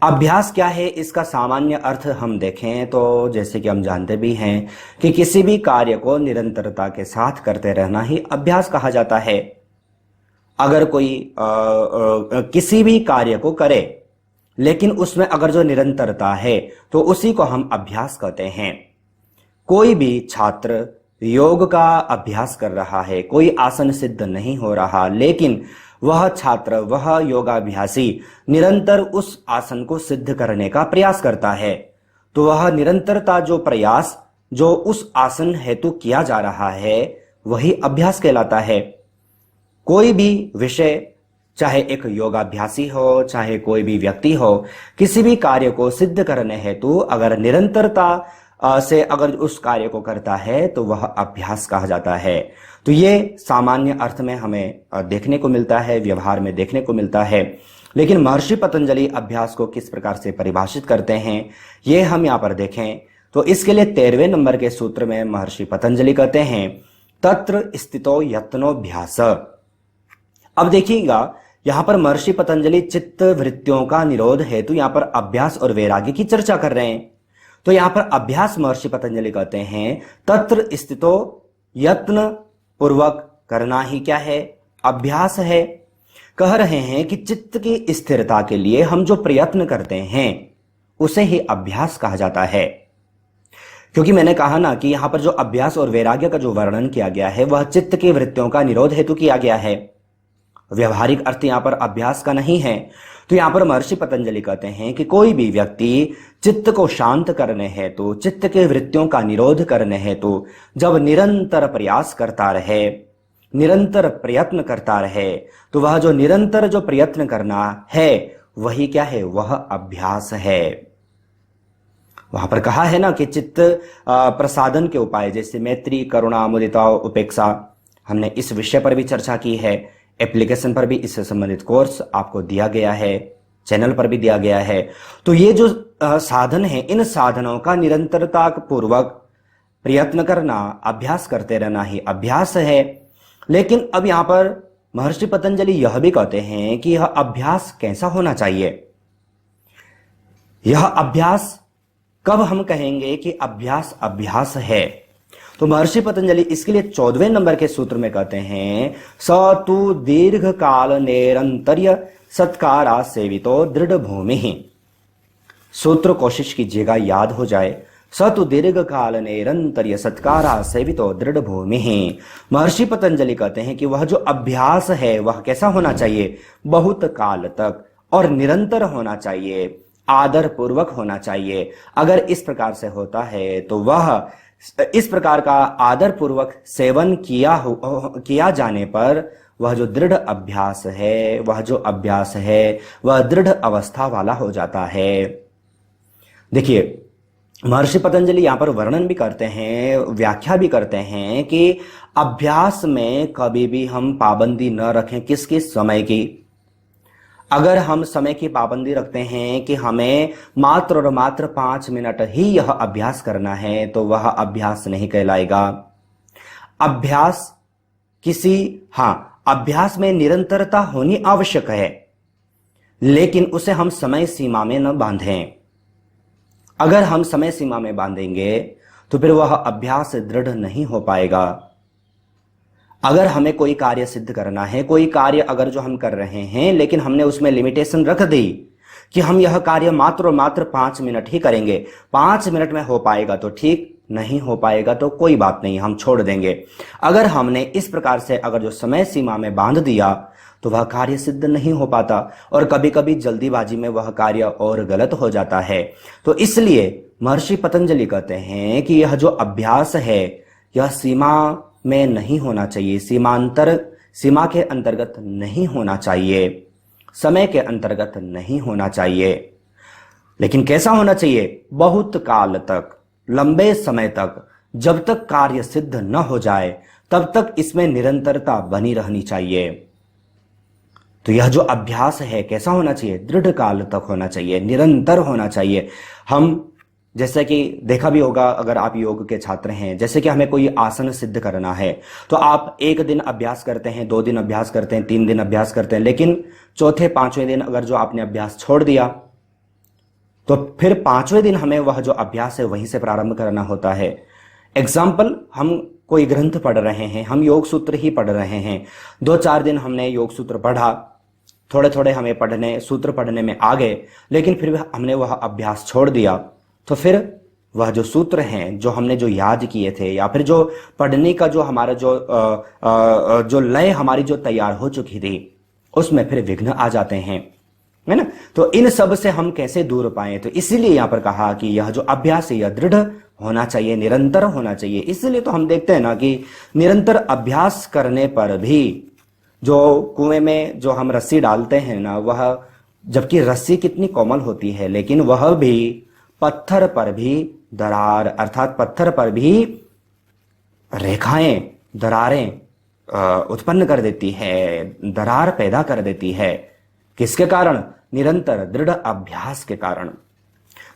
अभ्यास क्या है, इसका सामान्य अर्थ हम देखें तो जैसे कि हम जानते भी हैं कि किसी भी कार्य को निरंतरता के साथ करते रहना ही अभ्यास कहा जाता है। अगर कोई किसी भी कार्य को करे लेकिन उसमें अगर जो निरंतरता है तो उसी को हम अभ्यास कहते हैं। कोई भी छात्र योग का अभ्यास कर रहा है, कोई आसन सिद्ध नहीं हो रहा, लेकिन वह छात्र, वह योगाभ्यासी निरंतर उस आसन को सिद्ध करने का प्रयास करता है, तो वह निरंतरता जो प्रयास जो उस आसन हेतु किया जा रहा है वही अभ्यास कहलाता है। कोई भी विषय, चाहे एक योगाभ्यासी हो, चाहे कोई भी व्यक्ति हो, किसी भी कार्य को सिद्ध करने हेतु अगर निरंतरता से अगर उस कार्य को करता है तो वह अभ्यास कहा जाता है। तो ये सामान्य अर्थ में हमें देखने को मिलता है, व्यवहार में देखने को मिलता है। लेकिन महर्षि पतंजलि अभ्यास को किस प्रकार से परिभाषित करते हैं ये हम यहाँ पर देखें तो इसके लिए 13वें नंबर के सूत्र में महर्षि पतंजलि कहते हैं तत्र स्थितो यत्नोभ्यास। अब देखिएगा यहां पर महर्षि पतंजलि चित्त वृत्तियों का निरोध हेतु यहां पर अभ्यास और वैराग्य की चर्चा कर रहे हैं। तो यहां पर अभ्यास महर्षि पतंजलि कहते हैं तत्र स्थितो, यत्न पूर्वक करना ही क्या है, अभ्यास है। कह रहे हैं कि चित्त की स्थिरता के लिए हम जो प्रयत्न करते हैं उसे ही अभ्यास कहा जाता है। क्योंकि मैंने कहा ना कि यहां पर जो अभ्यास और वैराग्य का जो वर्णन किया गया है वह चित्त की वृत्तियों का निरोध हेतु किया गया है, व्यवहारिक अर्थ यहां पर अभ्यास का नहीं है। तो यहां पर महर्षि पतंजलि कहते हैं कि कोई भी व्यक्ति चित्त को शांत करने हेतु, चित्त के वृत्तियों का निरोध करने हेतु जब निरंतर प्रयास करता रहे, निरंतर प्रयत्न करता रहे, तो वह जो निरंतर जो प्रयत्न करना है वही क्या है, वह अभ्यास है। वहां पर कहा है ना कि चित्त प्रसादन के उपाय जैसे मैत्री, करुणा, मुदिता, उपेक्षा, हमने इस विषय पर भी चर्चा की है। एप्लीकेशन पर भी इससे संबंधित कोर्स आपको दिया गया है, चैनल पर भी दिया गया है। तो ये जो साधन है, इन साधनों का निरंतरता पूर्वक प्रयत्न करना, अभ्यास करते रहना ही अभ्यास है। लेकिन अब यहां पर महर्षि पतंजलि यह भी कहते हैं कि यह अभ्यास कैसा होना चाहिए। यह अभ्यास कब हम कहेंगे कि अभ्यास अभ्यास है, तो महर्षि पतंजलि इसके लिए 14वें नंबर के सूत्र में कहते हैं स तु दीर्घ काल निरंतर्य सत्कारा सेवितो दृढ़ भूमि। सूत्र कोशिश कीजिएगा याद हो जाए। स तु दीर्घ काल निरंतर्य सत्कारा सेवितो दृढ़ भूमि। महर्षि पतंजलि कहते हैं कि वह जो अभ्यास है वह कैसा होना चाहिए, बहुत काल तक और निरंतर होना चाहिए, आदर पूर्वक होना चाहिए। अगर इस प्रकार से होता है तो वह इस प्रकार का आदर पूर्वक सेवन किया जाने पर वह जो दृढ़ अभ्यास है, वह जो अभ्यास है वह दृढ़ अवस्था वाला हो जाता है। देखिए महर्षि पतंजलि यहां पर वर्णन भी करते हैं, व्याख्या भी करते हैं कि अभ्यास में कभी भी हम पाबंदी न रखें किस किस समय की। अगर हम समय की पाबंदी रखते हैं कि हमें मात्र और मात्र 5 मिनट ही यह अभ्यास करना है तो वह अभ्यास नहीं कहलाएगा। अभ्यास अभ्यास में निरंतरता होनी आवश्यक है, लेकिन उसे हम समय सीमा में न बांधें। अगर हम समय सीमा में बांधेंगे तो फिर वह अभ्यास दृढ़ नहीं हो पाएगा। अगर हमें कोई कार्य सिद्ध करना है, कोई कार्य अगर जो हम कर रहे हैं लेकिन हमने उसमें लिमिटेशन रख दी कि हम यह कार्य मात्र और मात्र 5 मिनट ही करेंगे, 5 मिनट में हो पाएगा तो ठीक, नहीं हो पाएगा तो कोई बात नहीं, हम छोड़ देंगे। अगर हमने इस प्रकार से अगर जो समय सीमा में बांध दिया तो वह कार्य सिद्ध नहीं हो पाता और कभी कभी जल्दीबाजी में वह कार्य और गलत हो जाता है। तो इसलिए महर्षि पतंजलि कहते हैं कि यह जो अभ्यास है यह सीमा में नहीं होना चाहिए, सीमा के अंतर्गत नहीं होना चाहिए, समय के अंतर्गत नहीं होना चाहिए। लेकिन कैसा होना चाहिए, बहुत काल तक, लंबे समय तक, जब तक कार्य सिद्ध न हो जाए तब तक इसमें निरंतरता बनी रहनी चाहिए। तो यह जो अभ्यास है कैसा होना चाहिए, दृढ़ काल तक होना चाहिए, निरंतर होना चाहिए। हम जैसे कि देखा भी होगा अगर आप योग के छात्र हैं, जैसे कि हमें कोई आसन सिद्ध करना है तो आप 1 दिन अभ्यास करते हैं, 2 दिन अभ्यास करते हैं, 3 दिन अभ्यास करते हैं, लेकिन चौथे 5वें दिन अगर जो आपने अभ्यास छोड़ दिया तो फिर 5वें दिन हमें वह जो अभ्यास है वहीं से प्रारंभ करना होता है। एग्जाम्पल, हम कोई ग्रंथ पढ़ रहे हैं, हम योग सूत्र ही पढ़ रहे हैं, 2-4 दिन हमने योग सूत्र पढ़ा, थोड़े थोड़े हमें पढ़ने सूत्र पढ़ने में आ गए, लेकिन फिर भी हमने वह अभ्यास छोड़ दिया, तो फिर वह जो सूत्र हैं जो हमने जो याद किए थे या फिर जो पढ़ने का जो हमारा जो लय हमारी जो तैयार हो चुकी थी उसमें फिर विघ्न आ जाते हैं, है ना। तो इन सब से हम कैसे दूर पाएं, तो इसीलिए यहां पर कहा कि यह जो अभ्यास है यह दृढ़ होना चाहिए, निरंतर होना चाहिए। इसलिए तो हम देखते हैं ना कि निरंतर अभ्यास करने पर भी जो कुएं में जो हम रस्सी डालते हैं ना, वह जबकि रस्सी कितनी कोमल होती है लेकिन वह भी पत्थर पर भी दरार अर्थात पत्थर पर भी रेखाएं, दरारें उत्पन्न कर देती है, दरार पैदा कर देती है। किसके कारण? निरंतर दृढ़ अभ्यास के कारण।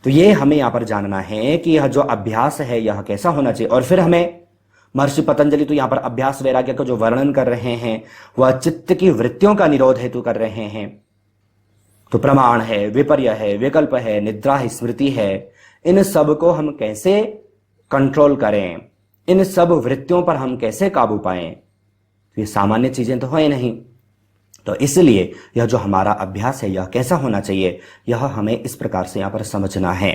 तो ये हमें यहां पर जानना है कि यह जो अभ्यास है यह कैसा होना चाहिए। और फिर हमें महर्षि पतंजलि तो यहां पर अभ्यास वैराग्य का जो वर्णन कर रहे हैं वह चित्त की वृत्तियों का निरोध हेतु कर रहे हैं। तो प्रमाण है, विपर्य है, विकल्प है, निद्रा है, स्मृति है, इन सब को हम कैसे कंट्रोल करें, इन सब वृत्तियों पर हम कैसे काबू पाएं, तो ये सामान्य चीजें तो है नहीं। तो इसलिए यह जो हमारा अभ्यास है यह कैसा होना चाहिए, यह हमें इस प्रकार से यहां पर समझना है।